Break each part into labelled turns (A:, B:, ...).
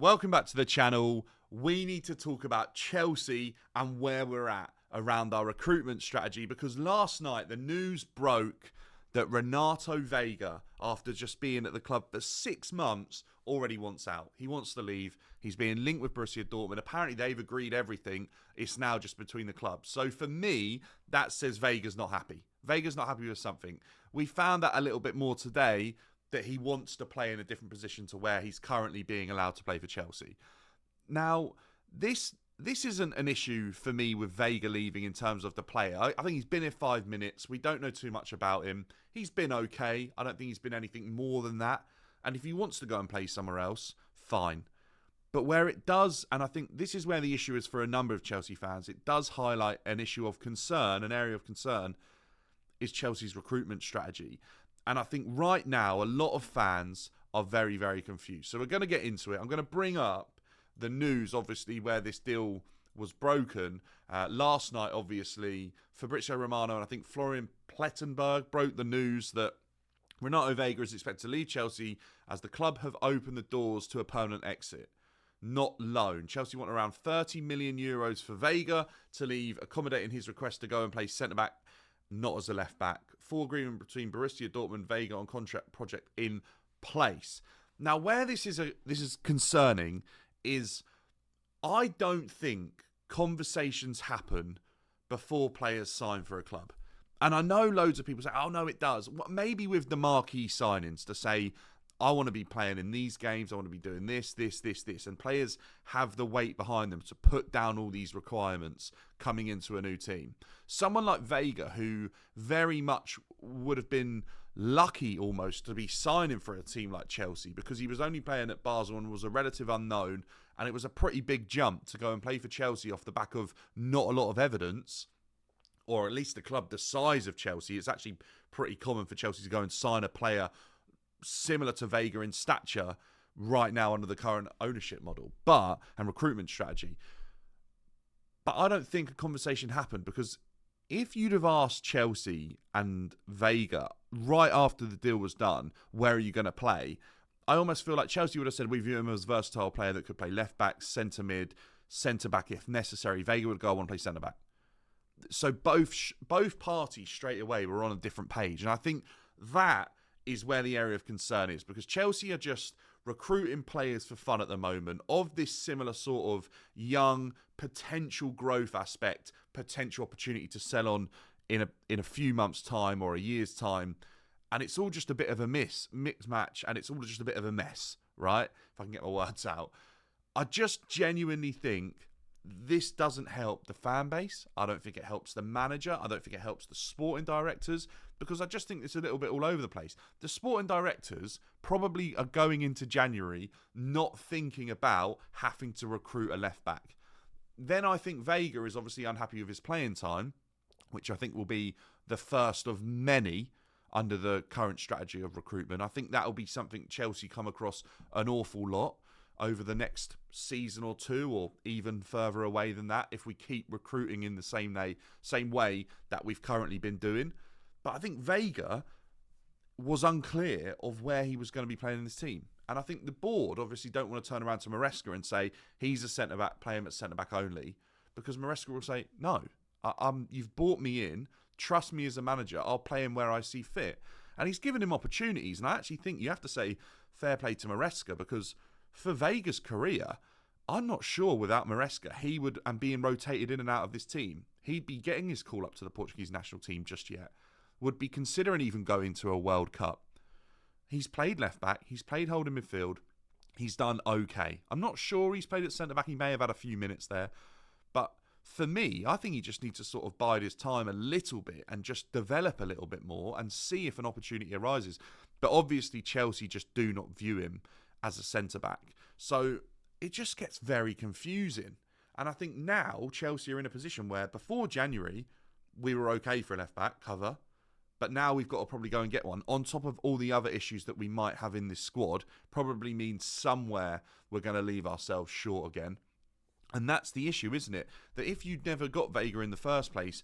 A: Welcome back to the channel. We need to talk about Chelsea and where we're at around our recruitment strategy, because last night the news broke that Renato Veiga, after just being at the club for 6 months, already wants out. He wants to leave. He's being linked with Borussia Dortmund. Apparently they've agreed everything. It's now just between the clubs. So for me, that says Veiga's not happy. Veiga's not happy with something. We found out a little bit more today that he wants to play in a different position to where he's currently being allowed to play for Chelsea. Now, this isn't an issue for me with Veiga leaving in terms of the player. I think he's been here 5 minutes. We don't know too much about him. He's been okay. I don't think he's been anything more than that. And if he wants to go and play somewhere else, fine. But where it does, and I think this is where the issue is for a number of Chelsea fans, it does highlight an issue of concern, an area of concern, is Chelsea's recruitment strategy. And I think right now, a lot of fans are very, very confused. So we're going to get into it. I'm going to bring up the news, obviously, where this deal was broken. Last night, obviously, Fabrizio Romano and I think Florian Plettenberg broke the news that Renato Veiga is expected to leave Chelsea as the club have opened the doors to a permanent exit, not loan. Chelsea want around 30 million euros for Veiga to leave, accommodating his request to go and play centre-back, not as a left-back. Full agreement between Borussia Dortmund and Veiga on contract project in place. Now, where this is concerning is I don't think conversations happen before players sign for a club. And I know loads of people say, oh, no, it does. Maybe with the marquee signings to say, I want to be playing in these games, I want to be doing this. And players have the weight behind them to put down all these requirements coming into a new team. Someone like Veiga, who very much would have been lucky almost to be signing for a team like Chelsea, because he was only playing at Basel and was a relative unknown, and it was a pretty big jump to go and play for Chelsea off the back of not a lot of evidence, or at least a club the size of Chelsea. It's actually pretty common for Chelsea to go and sign a player similar to Veiga in stature right now under the current ownership model and recruitment strategy. But I don't think a conversation happened, because if you'd have asked Chelsea and Veiga right after the deal was done, where are you going to play? I almost feel like Chelsea would have said we view him as a versatile player that could play left back, centre mid, centre back if necessary. Veiga would go, I want to play centre back. So both parties straight away were on a different page. And I think that is where the area of concern is, because Chelsea are just recruiting players for fun at the moment of this similar sort of young potential growth aspect, potential opportunity to sell on in a few months' time or a year's time. And it's all just a bit of a mixed match, and it's all just a bit of a mess, right? If I can get my words out. I just genuinely think this doesn't help the fan base. I don't think it helps the manager. I don't think it helps the sporting directors, because I just think it's a little bit all over the place. The sporting directors probably are going into January not thinking about having to recruit a left back. Then I think Veiga is obviously unhappy with his playing time, which I think will be the first of many under the current strategy of recruitment. I think that will be something Chelsea come across an awful lot over the next season or two, or even further away than that, if we keep recruiting in the same way that we've currently been doing. But I think Veiga was unclear of where he was going to be playing in this team. And I think the board obviously don't want to turn around to Maresca and say, he's a centre-back, play him at centre-back only. Because Maresca will say, no, you've bought me in, trust me as a manager, I'll play him where I see fit. And he's given him opportunities. And I actually think you have to say fair play to Maresca, because for Veiga's career, I'm not sure without Maresca, he would, and being rotated in and out of this team, he'd be getting his call up to the Portuguese national team just yet. Would be considering even going to a World Cup. He's played left back. He's played holding midfield. He's done okay. I'm not sure he's played at centre back. He may have had a few minutes there. But for me, I think he just needs to sort of bide his time a little bit and just develop a little bit more and see if an opportunity arises. But obviously Chelsea just do not view him as a centre back. So it just gets very confusing. And I think now Chelsea are in a position where before January, we were okay for a left back cover. But now we've got to probably go and get one. On top of all the other issues that we might have in this squad, probably means somewhere we're going to leave ourselves short again. And that's the issue, isn't it? That if you'd never got Veiga in the first place,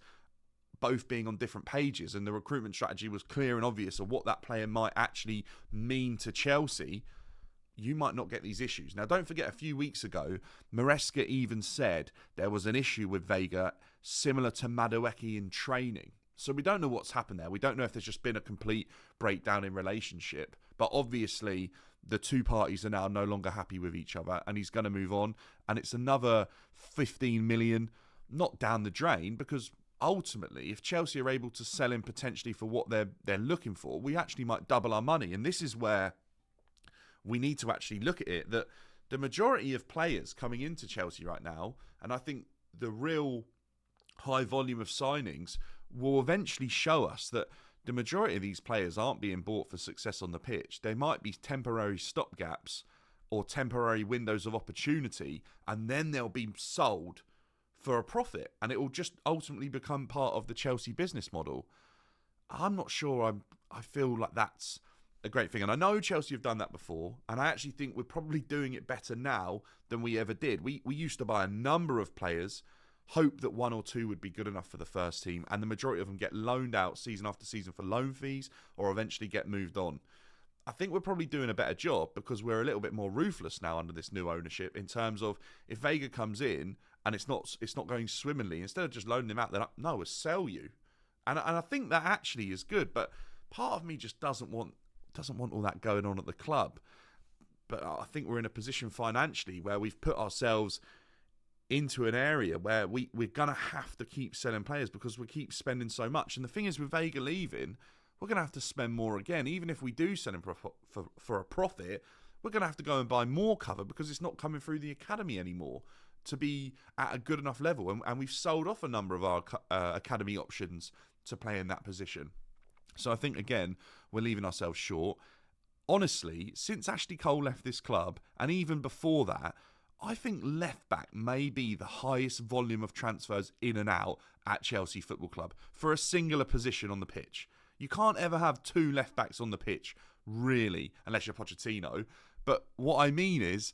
A: both being on different pages, and the recruitment strategy was clear and obvious of what that player might actually mean to Chelsea, you might not get these issues. Now, don't forget, a few weeks ago, Maresca even said there was an issue with Veiga similar to Madueke in training. So we don't know what's happened there. We don't know if there's just been a complete breakdown in relationship. But obviously, the two parties are now no longer happy with each other, and he's going to move on. And it's another 15 million, not down the drain, because ultimately, if Chelsea are able to sell him potentially for what they're looking for, we actually might double our money. And this is where we need to actually look at it, that the majority of players coming into Chelsea right now, and I think the real high volume of signings will eventually show us that the majority of these players aren't being bought for success on the pitch. They might be temporary stopgaps or temporary windows of opportunity, and then they'll be sold for a profit, and it will just ultimately become part of the Chelsea business model. I'm not sure I feel like that's a great thing. And I know Chelsea have done that before, and I actually think we're probably doing it better now than we ever did. We used to buy a number of players, hope that one or two would be good enough for the first team, and the majority of them get loaned out season after season for loan fees or eventually get moved on. I think we're probably doing a better job because we're a little bit more ruthless now under this new ownership, in terms of if Veiga comes in and it's not going swimmingly, instead of just loaning him out, they're like, no, we'll sell you. And I think that actually is good, but part of me just doesn't want all that going on at the club. But I think we're in a position financially where we've put ourselves into an area where we're going to have to keep selling players because we keep spending so much. And the thing is, with Veiga leaving, we're going to have to spend more again. Even if we do sell him for a profit, we're going to have to go and buy more cover because it's not coming through the academy anymore to be at a good enough level. And we've sold off a number of our academy options to play in that position. So I think, again, we're leaving ourselves short. Honestly, since Ashley Cole left this club, and even before that, I think left-back may be the highest volume of transfers in and out at Chelsea Football Club for a singular position on the pitch. You can't ever have two left-backs on the pitch, really, unless you're Pochettino. But what I mean is,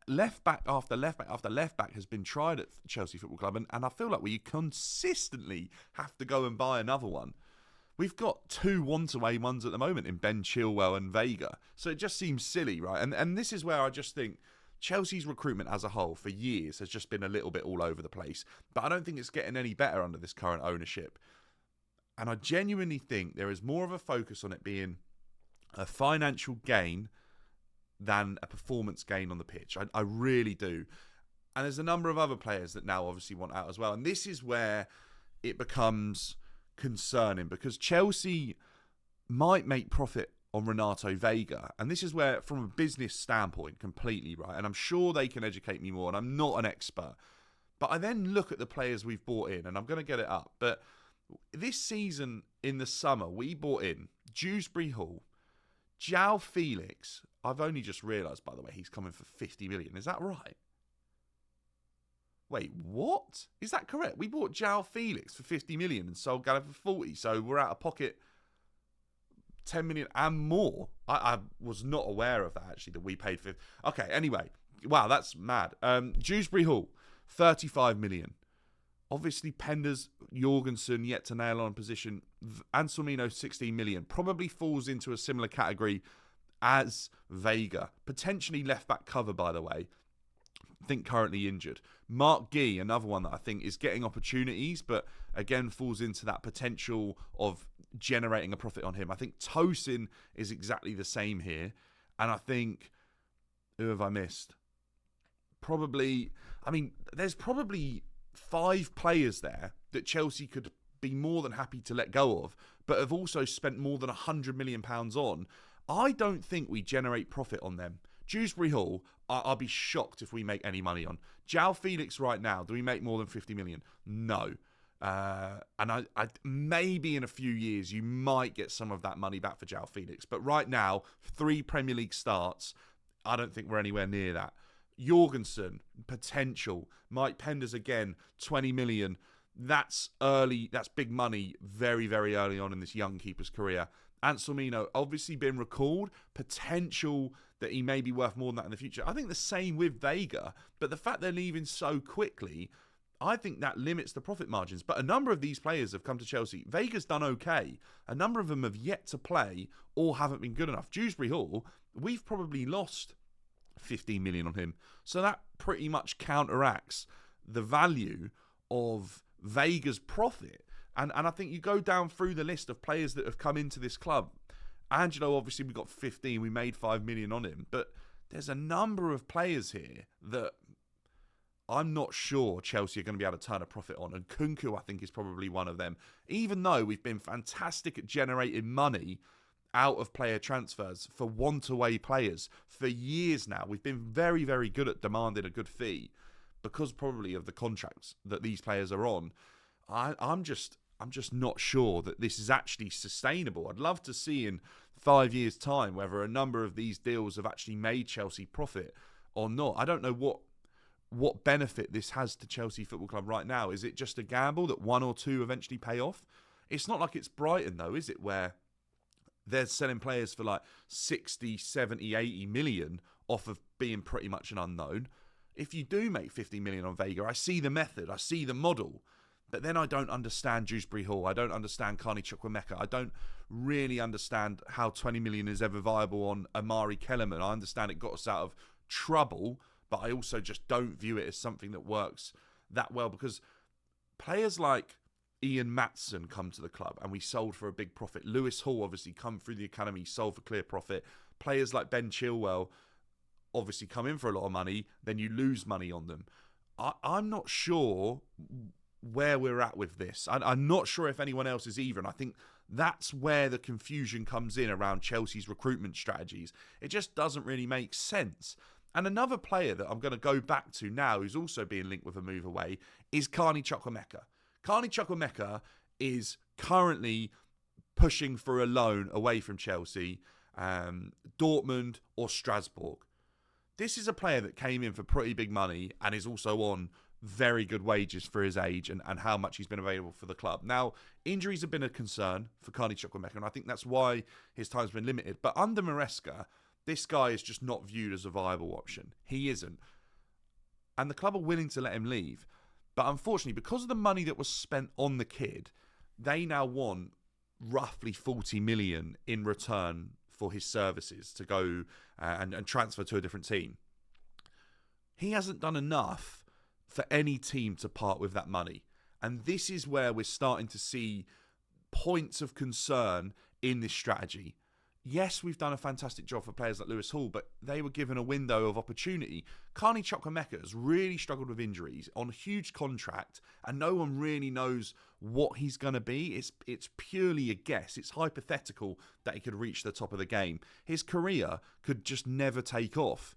A: left-back after left-back after left-back has been tried at Chelsea Football Club, and I feel like we consistently have to go and buy another one. We've got two want-away ones at the moment in Ben Chilwell and Veiga. So it just seems silly, right? And this is where I just think Chelsea's recruitment as a whole for years has just been a little bit all over the place. But I don't think it's getting any better under this current ownership. And I genuinely think there is more of a focus on it being a financial gain than a performance gain on the pitch. I really do. And there's a number of other players that now obviously want out as well. And this is where it becomes concerning, because Chelsea might make profit on Renato Veiga, and this is where, from a business standpoint, completely right, and I'm sure they can educate me more, and I'm not an expert, but I then look at the players we've bought in, and I'm going to get it up, but this season in the summer we bought in Dewsbury Hall, João Felix. I've only just realised, by the way, he's coming for 50 million. Is that right? Wait, what? Is that correct? We bought João Felix for 50 million and sold Gallagher for 40, so we're out of pocket 10 million and more. I was not aware of that, actually, that we paid for. Okay, anyway. Wow, that's mad. Dewsbury Hall, 35 million. Obviously, Penders, Jorgensen yet to nail on position. Anselmino, 16 million. Probably falls into a similar category as Veiga. Potentially left-back cover, by the way. I think currently injured. Mark Gee, another one that I think is getting opportunities, but again falls into that potential of generating a profit on him. I think Tosin is exactly the same here. And I think, who have I missed? There's probably 5 players there that Chelsea could be more than happy to let go of, but have also spent more than £100 million on. I don't think we generate profit on them. Dewsbury Hall, I'll be shocked if we make any money on. João Felix right now, do we make more than 50 million? No. And I maybe in a few years you might get some of that money back for João Felix. But right now, 3 Premier League starts, I don't think we're anywhere near that. Jorgensen, potential. Mike Penders again, 20 million. That's early. That's big money very, very early on in this young keeper's career. Anselmino, obviously been recalled. Potential that he may be worth more than that in the future. I think the same with Veiga. But the fact they're leaving so quickly, I think that limits the profit margins. But a number of these players have come to Chelsea. Veiga's done okay. A number of them have yet to play or haven't been good enough. Dewsbury Hall, we've probably lost 15 million on him. So that pretty much counteracts the value of Veiga's profit. And I think you go down through the list of players that have come into this club. Angelo, obviously, we got 15. We made 5 million on him. But there's a number of players here that I'm not sure Chelsea are going to be able to turn a profit on. And Kunku, I think, is probably one of them. Even though we've been fantastic at generating money out of player transfers for want-away players for years now. We've been very, very good at demanding a good fee because probably of the contracts that these players are on. I'm just not sure that this is actually sustainable. I'd love to see in 5 years' time whether a number of these deals have actually made Chelsea profit or not. I don't know what benefit this has to Chelsea Football Club right now. Is it just a gamble that one or two eventually pay off? It's not like it's Brighton, though, is it, where they're selling players for like 60, 70, 80 million off of being pretty much an unknown. If you do make 50 million on Veiga, I see the method, I see the model. But then I don't understand Dewsbury Hall. I don't understand Carney Chukwuemeka. I don't really understand how 20 million is ever viable on Amari Kellerman. I understand it got us out of trouble, but I also just don't view it as something that works that well because players like Ian Matson come to the club and we sold for a big profit. Lewis Hall obviously come through the academy, sold for clear profit. Players like Ben Chilwell obviously come in for a lot of money, then you lose money on them. I'm not sure where we're at with this. I'm not sure if anyone else is either. And I think that's where the confusion comes in around Chelsea's recruitment strategies. It just doesn't really make sense. And another player that I'm going to go back to now who's also being linked with a move away is Carney Chukwuemeka. Carney Chukwuemeka is currently pushing for a loan away from Chelsea, Dortmund or Strasbourg. This is a player that came in for pretty big money and is also on very good wages for his age and how much he's been available for the club. Now, injuries have been a concern for Carney Chukwuemeka, and I think that's why his time's been limited. But under Maresca, this guy is just not viewed as a viable option. He isn't. And the club are willing to let him leave. But unfortunately, because of the money that was spent on the kid, they now want roughly 40 million in return for his services to go and transfer to a different team. He hasn't done enough for any team to part with that money. And this is where we're starting to see points of concern in this strategy. Yes, we've done a fantastic job for players like Lewis Hall, but they were given a window of opportunity. Carney Chukwuemeka has really struggled with injuries on a huge contract, and no one really knows what he's going to be. It's purely a guess. It's hypothetical that he could reach the top of the game. His career could just never take off.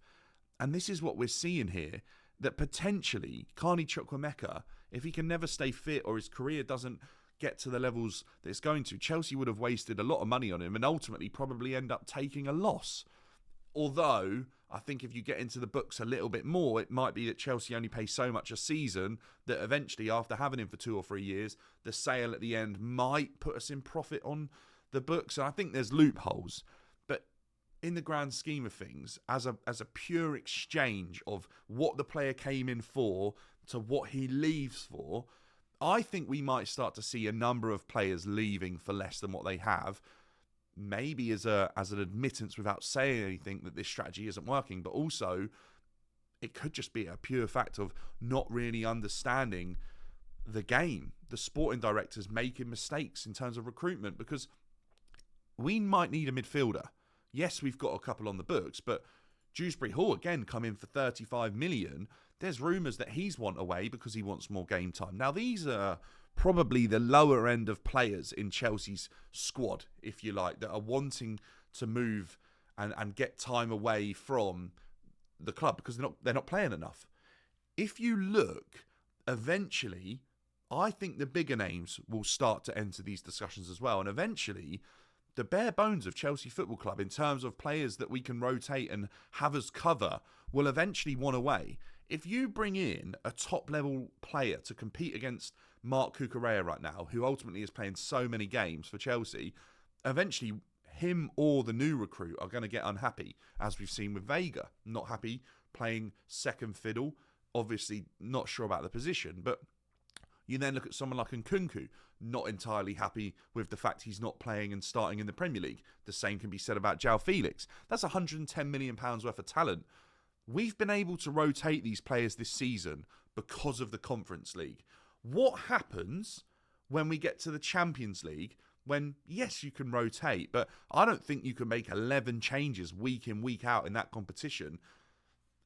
A: And this is what we're seeing here, that potentially Carney Chukwuemeka, if he can never stay fit or his career doesn't get to the levels that it's going to, Chelsea would have wasted a lot of money on him and ultimately probably end up taking a loss. Although, I think if you get into the books a little bit more, it might be that Chelsea only pay so much a season that eventually, after having him for 2 or 3 years, the sale at the end might put us in profit on the books. And I think there's loopholes. But in the grand scheme of things, as a pure exchange of what the player came in for to what he leaves for, I think we might start to see a number of players leaving for less than what they have. Maybe as an admittance without saying anything that this strategy isn't working, but also it could just be a pure fact of not really understanding the game. The sporting directors making mistakes in terms of recruitment, because we might need a midfielder. Yes, we've got a couple on the books, but Dewsbury Hall, again, come in for 35 million. There's rumours that he's want away because he wants more game time. Now, these are probably the lower end of players in Chelsea's squad, if you like, that are wanting to move and get time away from the club because they're not playing enough. If you look, eventually, I think the bigger names will start to enter these discussions as well. And eventually, the bare bones of Chelsea Football Club in terms of players that we can rotate and have as cover will eventually want away. If you bring in a top-level player to compete against Marc Cucurella right now, who ultimately is playing so many games for Chelsea, eventually him or the new recruit are going to get unhappy, as we've seen with Veiga. Not happy playing second fiddle, obviously not sure about the position, but You then look at someone like Nkunku, not entirely happy with the fact he's not playing and starting in the Premier League. The same can be said about João Felix. That's £110 million worth of talent. We've been able to rotate these players this season because of the Conference League. What happens when we get to the Champions League when, yes, you can rotate, but I don't think you can make 11 changes week in, week out in that competition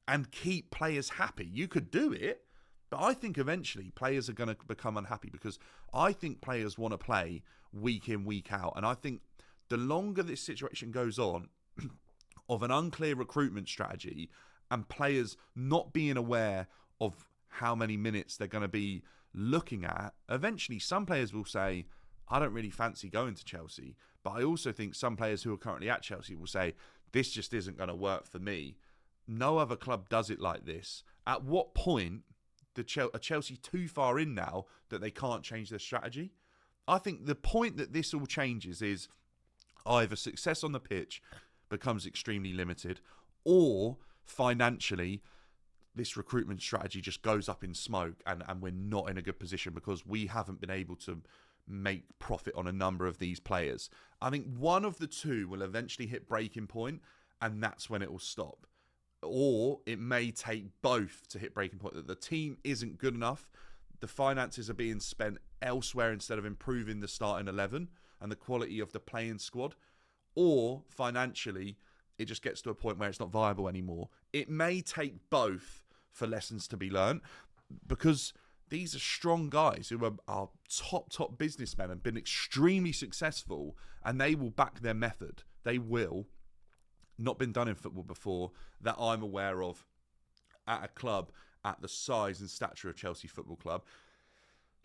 A: and keep players happy. You could do it, but I think eventually players are going to become unhappy because I think players want to play week in, week out. And I think the longer this situation goes on of an unclear recruitment strategy and players not being aware of how many minutes they're going to be looking at, eventually some players will say, I don't really fancy going to Chelsea. But I also think some players who are currently at Chelsea will say, this just isn't going to work for me. No other club does it like this. At what point are Chelsea too far in now that they can't change their strategy? I think the point that this all changes is either success on the pitch becomes extremely limited, or financially this recruitment strategy just goes up in smoke and we're not in a good position because we haven't been able to make profit on a number of these players. I think one of the two will eventually hit breaking point, and that's when it will stop. Or it may take both to hit breaking point, that the team isn't good enough, the finances are being spent elsewhere instead of improving the starting 11 and the quality of the playing squad, or financially it just gets to a point where it's not viable anymore. It may take both for lessons to be learned, because these are strong guys who are top businessmen and been extremely successful, and they will back their method. They will. Not been done in football before that I'm aware of at a club at the size and stature of Chelsea Football Club.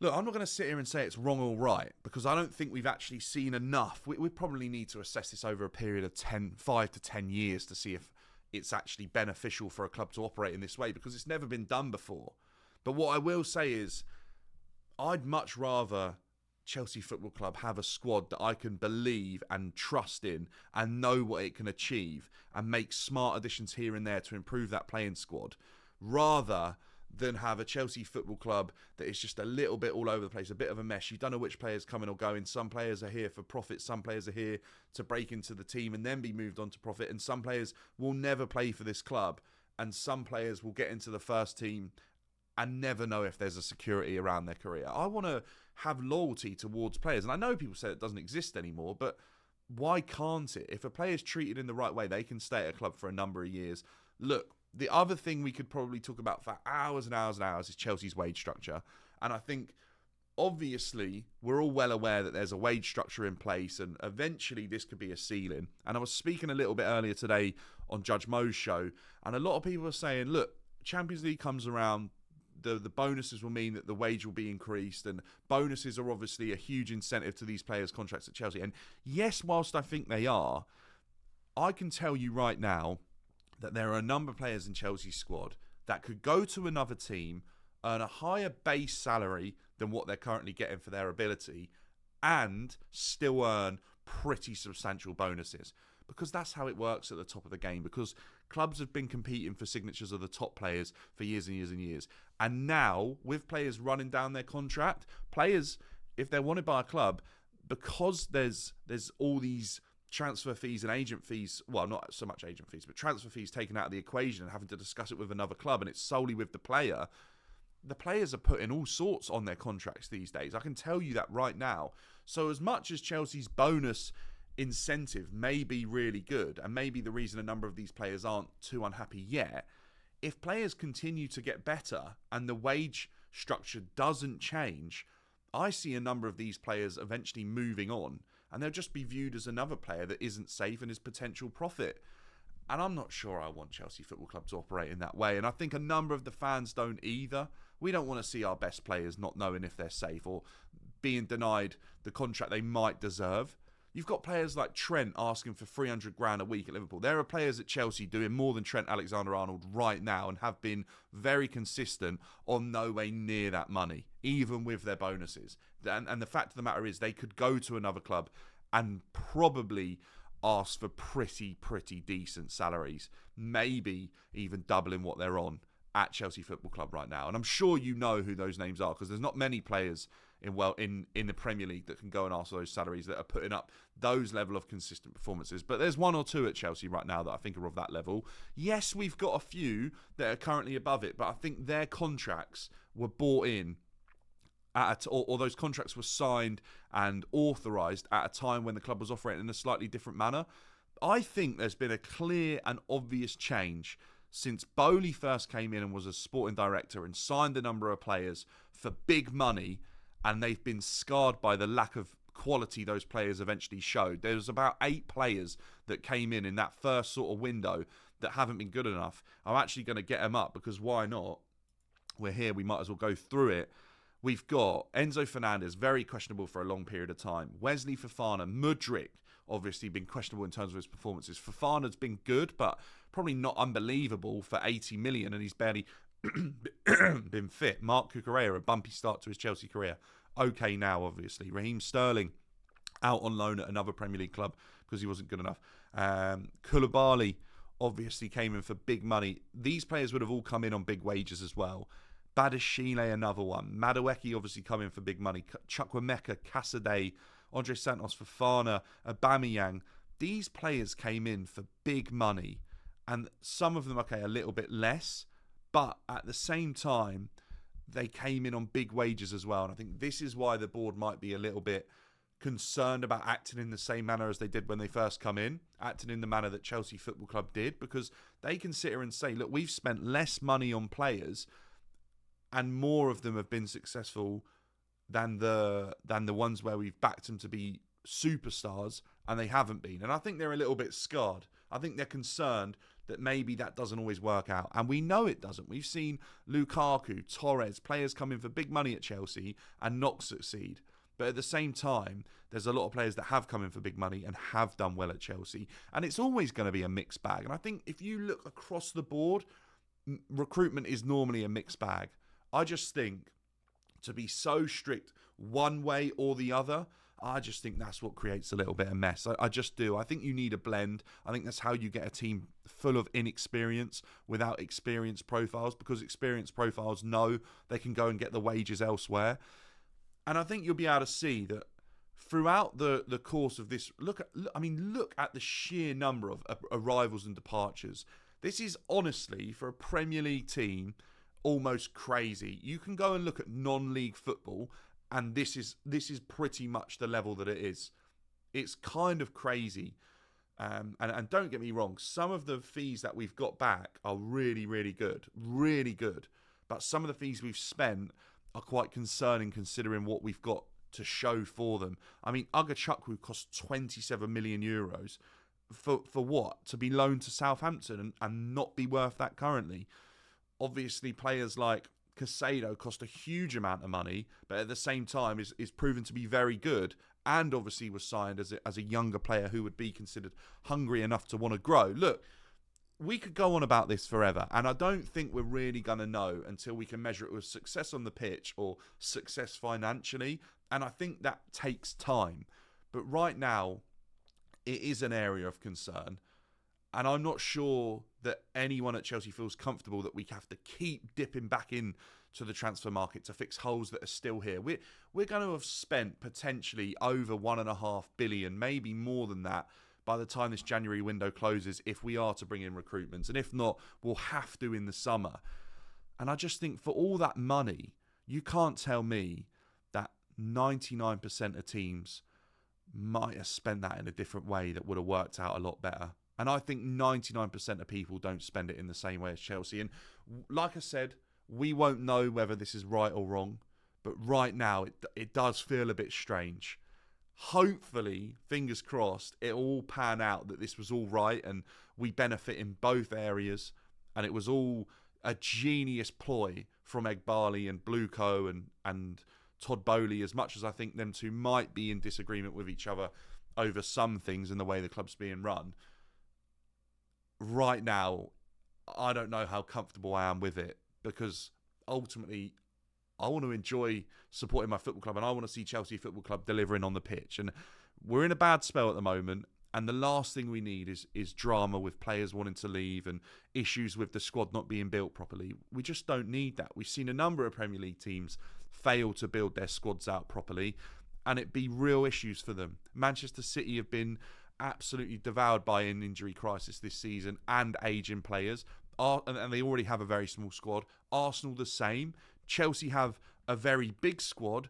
A: Look, I'm not going to sit here and say it's wrong or right, because I don't think we've actually seen enough. We probably need to assess this over a period of 5 to 10 years to see if it's actually beneficial for a club to operate in this way, because it's never been done before. But what I will say is, I'd much rather Chelsea Football Club have a squad that I can believe and trust in and know what it can achieve and make smart additions here and there to improve that playing squad, rather than have a Chelsea Football Club that is just a little bit all over the place, a bit of a mess. You don't know which players coming or going. Some players are here for profit, some players are here to break into the team and then be moved on to profit, and some players will never play for this club, and some players will get into the first team and never know if there's a security around their career. I want to have loyalty towards players. And I know people say it doesn't exist anymore, but why can't it? If a player's treated in the right way, they can stay at a club for a number of years. Look, the other thing we could probably talk about for hours and hours and hours is Chelsea's wage structure. And I think, obviously, we're all well aware that there's a wage structure in place, and eventually this could be a ceiling. And I was speaking a little bit earlier today on Judge Mo's show, and a lot of people are saying, look, Champions League comes around, the bonuses will mean that the wage will be increased, and bonuses are obviously a huge incentive to these players' contracts at Chelsea. And yes, whilst I think they are, I can tell you right now that there are a number of players in Chelsea's squad that could go to another team, earn a higher base salary than what they're currently getting for their ability, and still earn pretty substantial bonuses. Because that's how it works at the top of the game. Because clubs have been competing for signatures of the top players for years and years and years. And now, with players running down their contract, players, if they're wanted by a club, because there's all these transfer fees and agent fees, well, not so much agent fees, but transfer fees taken out of the equation and having to discuss it with another club, and it's solely with the player, the players are putting all sorts on their contracts these days. I can tell you that right now. So as much as Chelsea's bonus incentive may be really good, and maybe the reason a number of these players aren't too unhappy yet, if players continue to get better and the wage structure doesn't change, I see a number of these players eventually moving on, and they'll just be viewed as another player that isn't safe and is potential profit. And I'm not sure I want Chelsea Football Club to operate in that way, and I think a number of the fans don't either. We don't want to see our best players not knowing if they're safe or being denied the contract they might deserve. You've got players like Trent asking for 300 grand a week at Liverpool. There are players at Chelsea doing more than Trent Alexander-Arnold right now and have been very consistent on no way near that money, even with their bonuses. And the fact of the matter is they could go to another club and probably ask for pretty decent salaries, maybe even doubling what they're on. at Chelsea Football Club right now. And I'm sure you know who those names are, because there's not many players in the Premier League that can go and ask for those salaries that are putting up those level of consistent performances. But there's one or two at Chelsea right now that I think are of that level. Yes, we've got a few that are currently above it, but I think their contracts were bought in or those contracts were signed and authorised at a time when the club was operating in a slightly different manner. I think there's been a clear and obvious change since Bowley first came in and was a sporting director and signed a number of players for big money, and they've been scarred by the lack of quality those players eventually showed. There was about 8 players that came in that first sort of window that haven't been good enough. I'm actually going to get them up because why not? We're here, we might as well go through it. We've got Enzo Fernandez, very questionable for a long period of time. Wesley Fofana, Mudryk, obviously been questionable in terms of his performances. Fofana's been good, but probably not unbelievable for 80 million, and he's barely been fit. Mark Cucurella, a bumpy start to his Chelsea career. Okay now, obviously. Raheem Sterling, out on loan at another Premier League club because he wasn't good enough. Koulibaly, obviously came in for big money. These players would have all come in on big wages as well. Badashile, another one. Madueke obviously come in for big money. Chukwuemeka, Casadei, Andre Santos, Fofana, Aubameyang. These players came in for big money, and some of them, okay, a little bit less, but at the same time, they came in on big wages as well. And I think this is why the board might be a little bit concerned about acting in the same manner as they did when they first come in, acting in the manner that Chelsea Football Club did, because they can sit here and say, look, we've spent less money on players and more of them have been successful than the ones where we've backed them to be superstars and they haven't been. And I think they're a little bit scarred. I think they're concerned that maybe that doesn't always work out. And we know it doesn't. We've seen Lukaku, Torres, players come in for big money at Chelsea and not succeed. But at the same time, there's a lot of players that have come in for big money and have done well at Chelsea. And it's always going to be a mixed bag. And I think if you look across the board, recruitment is normally a mixed bag. I just think to be so strict one way or the other, I just think that's what creates a little bit of mess. I just do. I think you need a blend. I think that's how you get a team full of inexperience without experienced profiles, because experienced profiles know they can go and get the wages elsewhere. And I think you'll be able to see that throughout the course of this, look at the sheer number of arrivals and departures. This is honestly, for a Premier League team, almost crazy. You can go and look at non-league football, and this is pretty much the level that it is. It's kind of crazy. And don't get me wrong, some of the fees that we've got back are really, really good. Really good. But some of the fees we've spent are quite concerning considering what we've got to show for them. I mean, Ugachukwu cost 27 million euros. For what? To be loaned to Southampton and not be worth that currently. Obviously, players like Casado cost a huge amount of money, but at the same time is proven to be very good, and obviously was signed as a younger player who would be considered hungry enough to want to grow. Look, we could go on about this forever, and I don't think we're really going to know until we can measure it with success on the pitch or success financially, and I think that takes time. But right now, it is an area of concern. And I'm not sure that anyone at Chelsea feels comfortable that we have to keep dipping back in to the transfer market to fix holes that are still here. We're going to have spent potentially over 1.5 billion, maybe more than that, by the time this January window closes, if we are to bring in recruitments. And if not, we'll have to in the summer. And I just think for all that money, you can't tell me that 99% of teams might have spent that in a different way that would have worked out a lot better. And I think 99% of people don't spend it in the same way as Chelsea. And like I said, we won't know whether this is right or wrong. But right now, it does feel a bit strange. Hopefully, fingers crossed, it'll all pan out that this was all right and we benefit in both areas. And it was all a genius ploy from Eghbali and Bluco and Todd Bowley, as much as I think them two might be in disagreement with each other over some things in the way the club's being run. Right now, I don't know how comfortable I am with it, because ultimately I want to enjoy supporting my football club and I want to see Chelsea Football Club delivering on the pitch. And we're in a bad spell at the moment, And the last thing we need is drama with players wanting to leave and issues with the squad not being built properly. We just don't need that. We've seen a number of Premier League teams fail to build their squads out properly, and it be real issues for them. Manchester City have been absolutely devoured by an injury crisis this season and ageing players, and they already have a very small squad. Arsenal the same. Chelsea have a very big squad,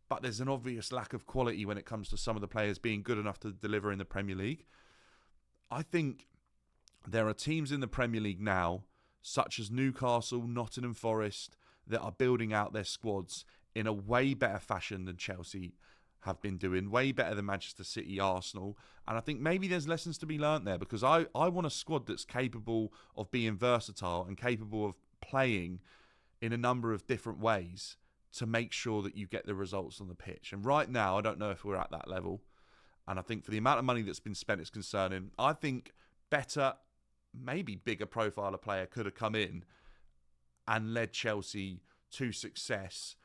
A: but there's an obvious lack of quality when it comes to some of the players being good enough to deliver in the Premier League. I think there are teams in the Premier League now, such as Newcastle, Nottingham Forest, that are building out their squads in a way better fashion than Chelsea have been doing, way better than Manchester City, Arsenal. And I think maybe there's lessons to be learnt there, because I want a squad that's capable of being versatile and capable of playing in a number of different ways to make sure that you get the results on the pitch. And right now, I don't know if we're at that level. And I think for the amount of money that's been spent, it's concerning. I think better, maybe bigger profile of player could have come in and led Chelsea to success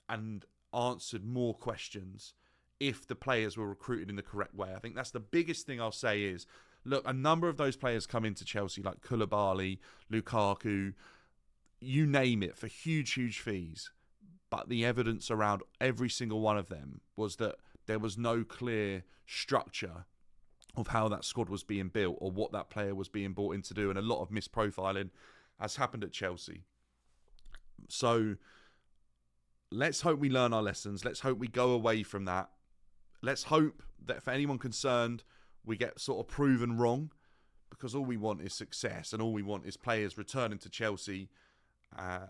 A: and answered more questions if the players were recruited in the correct way. I think that's the biggest thing I'll say is, look, a number of those players come into Chelsea, like Koulibaly, Lukaku, you name it, for huge, huge fees. But the evidence around every single one of them was that there was no clear structure of how that squad was being built or what that player was being brought in to do. And a lot of misprofiling has happened at Chelsea. So let's hope we learn our lessons. Let's hope we go away from that. Let's hope that for anyone concerned, we get sort of proven wrong, because all we want is success and all we want is players returning to Chelsea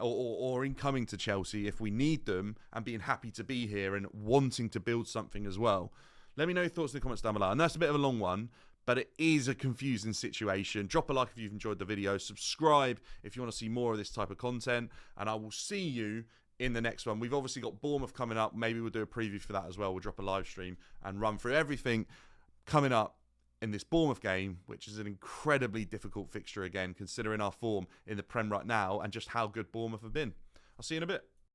A: or in coming to Chelsea if we need them, and being happy to be here and wanting to build something as well. Let me know your thoughts in the comments down below. And that's a bit of a long one, but it is a confusing situation. Drop a like if you've enjoyed the video. Subscribe if you want to see more of this type of content. And I will see you in the next one. We've obviously got Bournemouth coming up. Maybe we'll do a preview for that as well. We'll drop a live stream and run through everything coming up in this Bournemouth game, which is an incredibly difficult fixture again, considering our form in the Prem right now and just how good Bournemouth have been. I'll see you in a bit.